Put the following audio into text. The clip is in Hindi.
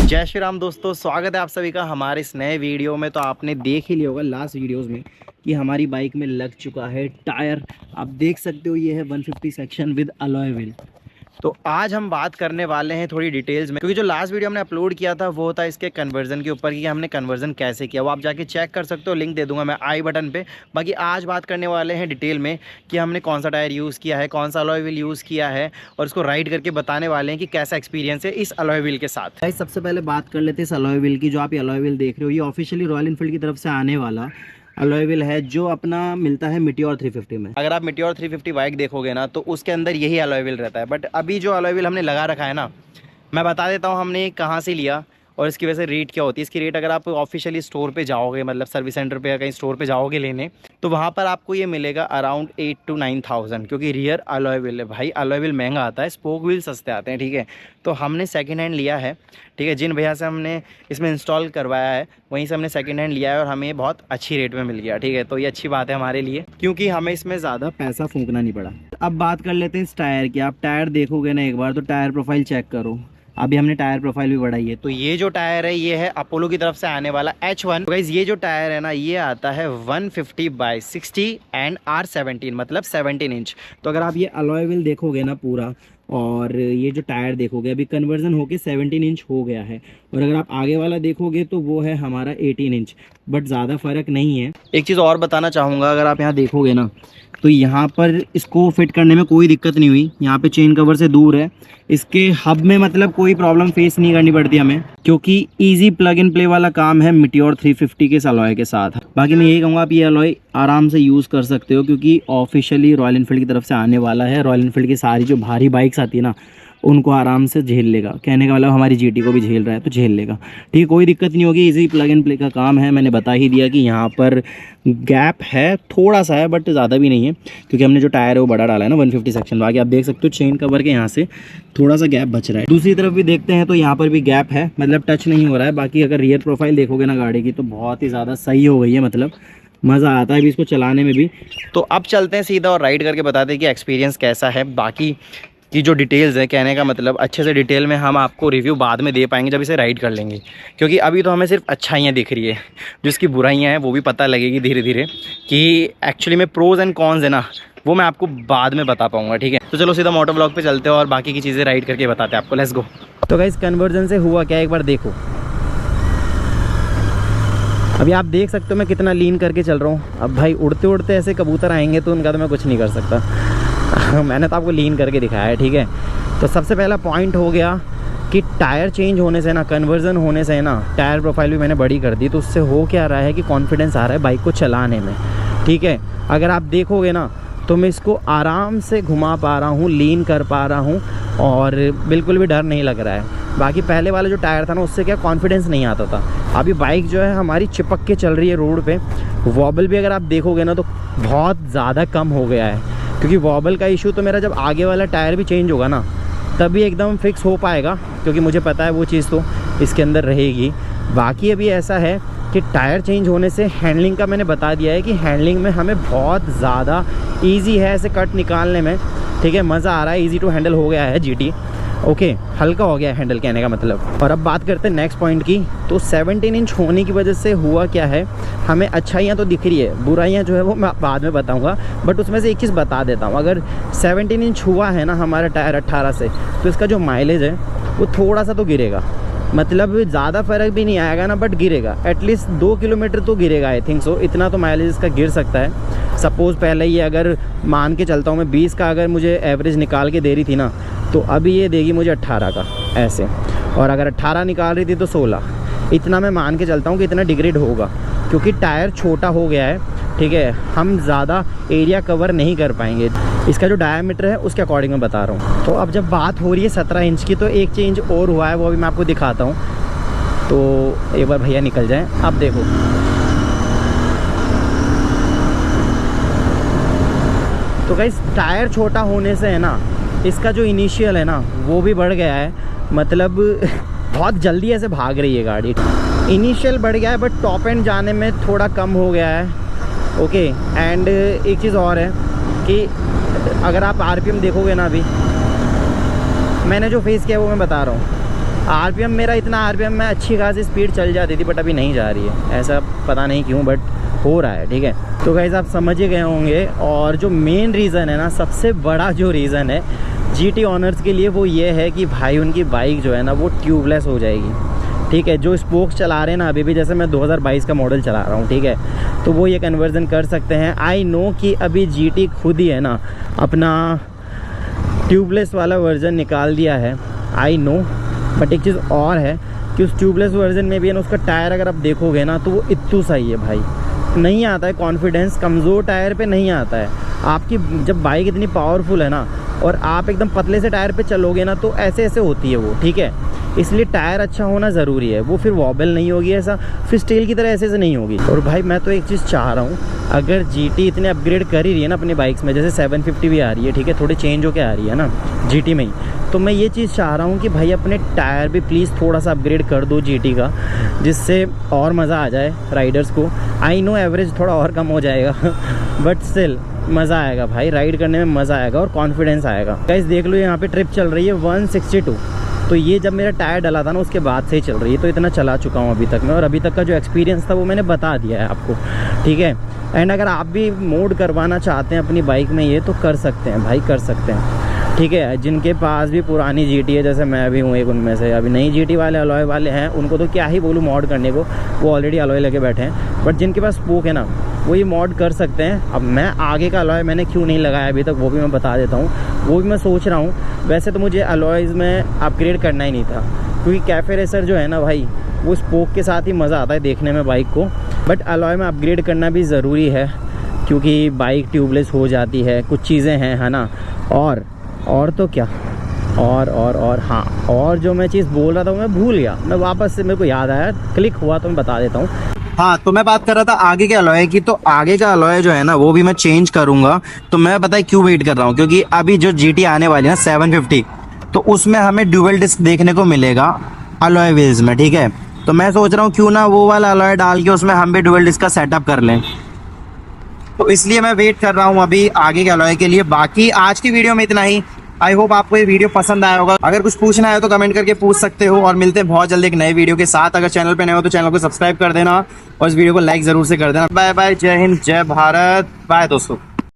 जय श्री राम दोस्तों, स्वागत है आप सभी का हमारे इस नए वीडियो में। तो आपने देख ही लिया होगा लास्ट वीडियोस में कि हमारी बाइक में लग चुका है टायर। आप देख सकते हो ये है 150 सेक्शन विद अलॉय व्हील। तो आज हम बात करने वाले हैं थोड़ी डिटेल्स में, क्योंकि जो लास्ट वीडियो हमने अपलोड किया था वो था इसके कन्वर्जन के ऊपर कि हमने कन्वर्जन कैसे किया। वो आप जाके चेक कर सकते हो, लिंक दे दूंगा मैं आई बटन पे। बाकी आज बात करने वाले हैं डिटेल में कि हमने कौन सा टायर यूज़ किया है, कौन सा अलॉय व्हील यूज़ किया है, और इसको राइड करके बताने वाले हैं कि कैसा एक्सपीरियंस है इस अलॉय व्हील के साथ। गाइस, सबसे पहले बात कर लेते हैं इस अलॉय व्हील की। जो आप ये अलॉय व्हील देख रहे हो ये ऑफिशियली रॉयल एनफील्ड की तरफ से आने वाला अलॉय व्हील है, जो अपना मिलता है मीटियोर 350 में। अगर आप मीटियोर 350 बाइक देखोगे ना तो उसके अंदर यही अलॉय व्हील रहता है। बट अभी जो अलॉय व्हील हमने लगा रखा है ना, मैं बता देता हूँ हमने कहाँ से लिया और इसकी वजह से रेट क्या होती है। इसकी रेट अगर आप ऑफिशियली स्टोर पे जाओगे, मतलब सर्विस सेंटर पे या कहीं स्टोर पे जाओगे लेने, तो वहाँ पर आपको ये मिलेगा अराउंड 8 to 9,000, क्योंकि रियर अलॉय व्हील है। भाई अलॉय व्हील महंगा आता है, स्पोक व्हील सस्ते आते हैं, ठीक है। तो हमने सेकंड हैंड लिया है, ठीक है। जिन भैया से हमने इसमें इंस्टॉल करवाया है वहीं से हमने सेकंड हैंड लिया है और हमें बहुत अच्छी रेट में मिल गया, ठीक है। तो ये अच्छी बात है हमारे लिए, क्योंकि हमें इसमें ज़्यादा पैसा फूंकना नहीं पड़ा। अब बात कर लेते हैं इस टायर की। आप टायर देखोगे ना एक बार तो टायर प्रोफाइल चेक करो। अभी हमने टायर प्रोफाइल भी बढ़ाई है। तो ये जो टायर है ये है अपोलो की तरफ से आने वाला H1। गाइस, ये जो टायर है ना ये आता है 150/60 एंड R17, मतलब 17 इंच। तो अगर आप ये अलॉय व्हील देखोगे ना पूरा, और ये जो टायर देखोगे अभी कन्वर्जन होके 17 इंच हो गया है, और अगर आप आगे वाला देखोगे तो वो है हमारा 18 इंच। बट ज़्यादा फ़र्क नहीं है। एक चीज़ और बताना चाहूँगा, अगर आप यहाँ देखोगे ना तो यहाँ पर इसको फिट करने में कोई दिक्कत नहीं हुई। यहाँ पे चेन कवर से दूर है, इसके हब में मतलब कोई प्रॉब्लम फेस नहीं करनी पड़ती हमें, क्योंकि इजी प्लग इन प्ले वाला काम है मीटियोर 350 के इस अलॉय के साथ। बाकी मैं यही कहूँगा आप ये अलॉय आराम से यूज़ कर सकते हो, क्योंकि ऑफिशियली रॉयल एनफील्ड की तरफ से आने वाला है। रॉयल एनफील्ड की सारी जो भारी बाइक्स आती है ना उनको आराम से झेल लेगा। कहने का मतलब हमारी जीटी को भी झेल रहा है तो झेल लेगा, ठीक है। कोई दिक्कत नहीं होगी, इजी प्लग एंड प्ले का काम है। मैंने बता ही दिया कि यहाँ पर गैप है, थोड़ा सा है बट ज़्यादा भी नहीं है, क्योंकि हमने जो टायर है वो बड़ा डाला है ना 150 सेक्शन। बाकी आप देख सकते हो चेन कवर के यहाँ से थोड़ा सा गैप बच रहा है। दूसरी तरफ भी देखते हैं तो यहाँ पर भी गैप है, मतलब टच नहीं हो रहा है। बाकी अगर रियर प्रोफाइल देखोगे ना गाड़ी की तो बहुत ही ज़्यादा सही हो गई है, मतलब मज़ा आता है अभी इसको चलाने में भी। तो अब चलते हैं सीधा और राइड करके बताते हैं कि एक्सपीरियंस कैसा है। बाकी की जो डिटेल्स है, कहने का मतलब अच्छे से डिटेल में हम आपको रिव्यू बाद में दे पाएंगे जब इसे राइड कर लेंगे, क्योंकि अभी तो हमें सिर्फ अच्छाइयाँ दिख रही है। जो इसकी बुराइयाँ हैं वो भी पता लगेगी धीरे धीरे कि एक्चुअली में प्रोज एंड कॉन्स है ना, वो मैं आपको बाद में बता पाऊँगा, ठीक है। तो चलो सीधा मोटो ब्लॉग पे चलते हैं और बाकी की चीज़ें राइड करके बताते हैं आपको। Let's go. तो गाइस, कन्वर्जन से हुआ क्या एक बार देखो। अभी आप देख सकते हो मैं कितना लीन करके चल रहा हूँ। अब भाई उड़ते उड़ते ऐसे कबूतर आएंगे तो उनका तो मैं कुछ नहीं कर सकता मैंने तो आपको लीन करके दिखाया है, ठीक है। तो सबसे पहला पॉइंट हो गया कि टायर चेंज होने से ना, कन्वर्जन होने से ना, टायर प्रोफाइल भी मैंने बड़ी कर दी। तो उससे हो क्या रहा है कि कॉन्फिडेंस आ रहा है बाइक को चलाने में, ठीक है। अगर आप देखोगे ना तो मैं इसको आराम से घुमा पा रहा हूँ, लीन कर पा रहा हूँ, और बिल्कुल भी डर नहीं लग रहा है। बाकी पहले वाला जो टायर था ना उससे क्या कॉन्फिडेंस नहीं आता था। अभी बाइक जो है हमारी चिपक के चल रही है रोड पे। वॉबल भी अगर आप देखोगे ना तो बहुत ज़्यादा कम हो गया है, क्योंकि वॉबल का इशू तो मेरा जब आगे वाला टायर भी चेंज होगा ना तभी एकदम फिक्स हो पाएगा, क्योंकि मुझे पता है वो चीज़ तो इसके अंदर रहेगी। बाकी अभी ऐसा है कि टायर चेंज होने से हैंडलिंग का मैंने बता दिया है कि हैंडलिंग में हमें बहुत ज़्यादा ईजी है ऐसे कट निकालने में, ठीक है। मज़ा आ रहा है, ईजी टू हैंडल हो गया है जीटी, ओके। हल्का हो गया है हैंडल, कहने का मतलब। और अब बात करते हैं नेक्स्ट पॉइंट की। तो 17 इंच होने की वजह से हुआ क्या है, हमें अच्छाइयाँ तो दिख रही है, बुराइयाँ जो है वो मैं बाद में बताऊँगा। बट उसमें से एक चीज़ बता देता हूँ, अगर 17 इंच हुआ है ना हमारा टायर 18 से, तो इसका जो माइलेज है वो थोड़ा सा तो गिरेगा। मतलब ज़्यादा फ़र्क भी नहीं आएगा ना, बट गिरेगा। एटलीस्ट 2 किलोमीटर तो गिरेगा, आई थिंक सो। इतना तो माइलेज इसका गिर सकता है। सपोज़ पहले ये अगर मान के चलता हूँ मैं 20 का अगर मुझे एवरेज निकाल के दे रही थी ना, तो अभी ये देगी मुझे 18 का ऐसे। और अगर 18 निकाल रही थी तो 16। इतना मैं मान के चलता हूँ कि इतना डिग्रेड होगा, क्योंकि टायर छोटा हो गया है, ठीक है। हम ज़्यादा एरिया कवर नहीं कर पाएंगे। इसका जो डायमीटर है उसके अकॉर्डिंग मैं बता रहा हूँ। तो अब जब बात हो रही है 17 इंच की, तो एक चेंज और हुआ है, वो अभी मैं आपको दिखाता हूँ। तो एक बार भैया निकल जाएं, अब देखो। तो गाइस, टायर छोटा होने से है ना इसका जो इनिशियल है ना वो भी बढ़ गया है। मतलब बहुत जल्दी ऐसे भाग रही है गाड़ी। इनिशियल बढ़ गया है बट टॉप एंड जाने में थोड़ा कम हो गया है, ओके। एंड एक चीज़ और है कि अगर आप आरपीएम देखोगे ना, अभी मैंने जो फेस किया वो मैं बता रहा हूँ। आरपीएम मेरा इतना आरपीएम में अच्छी खासी स्पीड चल जाती थी, बट अभी नहीं जा रही है, ऐसा पता नहीं क्यों, बट हो रहा है। ठीक है, तो गाइस आप समझ ही गए होंगे। और जो मेन रीज़न है ना, सबसे बड़ा जो रीज़न है GT ऑनर्स के लिए, वो ये है कि भाई उनकी बाइक जो है ना वो ट्यूबलेस हो जाएगी। ठीक है, जो स्पोक्स चला रहे हैं ना अभी भी, जैसे मैं 2022 का मॉडल चला रहा हूँ, ठीक है, तो वो ये कन्वर्जन कर सकते हैं। आई नो कि अभी GT खुद ही है ना अपना ट्यूबलेस वाला वर्जन निकाल दिया है, आई नो, बट एक चीज़ और है कि उस ट्यूबलेस वर्जन में भी है ना, उसका टायर अगर आप देखोगे ना तो वो इतू सही है भाई, नहीं आता है कॉन्फिडेंस, कमज़ोर टायर पे नहीं आता है। आपकी जब बाइक इतनी पावरफुल है ना और आप एकदम पतले से टायर पे चलोगे ना तो ऐसे ऐसे होती है वो। ठीक है, इसलिए टायर अच्छा होना ज़रूरी है, वो फिर वॉबल नहीं होगी, ऐसा फिर स्टील की तरह ऐसे ऐसे नहीं होगी। और भाई मैं तो एक चीज़ चाह रहा हूँ, अगर GT इतने अपग्रेड कर ही रही है ना अपनी बाइक्स में, जैसे 750 भी आ रही है, ठीक है, थोड़ी चेंज होके आ रही है ना GT में ही, तो मैं ये चीज़ चाह रहा हूँ कि भाई अपने टायर भी प्लीज़ थोड़ा सा अपग्रेड कर दो GT का, जिससे और मज़ा आ जाए राइडर्स को। आई नो एवरेज थोड़ा और कम हो जाएगा बट स्टिल मज़ा आएगा भाई, राइड करने में मज़ा आएगा और कॉन्फिडेंस आएगा। गाइस देख लो यहाँ पे ट्रिप चल रही है 162, तो ये जब मेरा टायर डला था ना उसके बाद से ही चल रही है, तो इतना चला चुका हूँ अभी तक में, और अभी तक का जो एक्सपीरियंस था वो मैंने बता दिया है आपको। ठीक है, एंड अगर आप भी मोड करवाना चाहते हैं अपनी बाइक में ये, तो कर सकते हैं भाई, कर सकते हैं। ठीक है, जिनके पास भी पुरानी GT है, जैसे मैं भी हूँ एक उनमें से, अभी नई GT वाले अलॉय वाले हैं, उनको तो क्या ही बोलूँ मॉड करने को, वो ऑलरेडी अलॉय लेके बैठे हैं। बट जिनके पास स्पोक है ना वो ये मॉड कर सकते हैं। अब मैं आगे का अलॉय मैंने क्यों नहीं लगाया अभी तक, वो भी मैं बता देता हूँ, वो भी मैं सोच रहा हूँ। वैसे तो मुझे अलॉयज़ में अपग्रेड करना ही नहीं था, क्योंकि कैफे रेसर जो है ना भाई, वो स्पोक के साथ ही मज़ा आता है देखने में बाइक को, बट अलॉय में अपग्रेड करना भी ज़रूरी है, क्योंकि बाइक ट्यूबलेस हो जाती है, कुछ चीज़ें हैं, है ना। और तो क्या, और हाँ, और जो मैं चीज़ बोल रहा था वो मैं भूल गया, मैं वापस से मेरे को याद आया, क्लिक हुआ तो मैं बता देता हूँ। हाँ, तो मैं बात कर रहा था आगे के अलॉय की, तो आगे का अलॉय जो है ना वो भी मैं चेंज करूंगा। तो मैं पता है क्यों वेट कर रहा हूँ, क्योंकि अभी जो GT आने वाली है ना 750, तो उसमें हमें ड्यूअल डिस्क देखने को मिलेगा अलॉय व्हील्स में। ठीक है, तो मैं सोच रहा हूँ क्यों ना वो वाला अलॉय डाल के उसमें हम भी ड्यूअल डिस्क का सेटअप कर लें, तो इसलिए मैं वेट कर रहा हूँ अभी आगे के अलॉय के लिए। बाकी आज की वीडियो में इतना ही। आई होप आपको ये वीडियो पसंद आया होगा। अगर कुछ पूछना है तो कमेंट करके पूछ सकते हो, और मिलते हैं बहुत जल्दी एक नए वीडियो के साथ। अगर चैनल पे नए हो तो चैनल को सब्सक्राइब कर देना और इस वीडियो को लाइक ज़रूर से कर देना। बाय बाय, जय हिंद, जय भारत, बाय दोस्तों।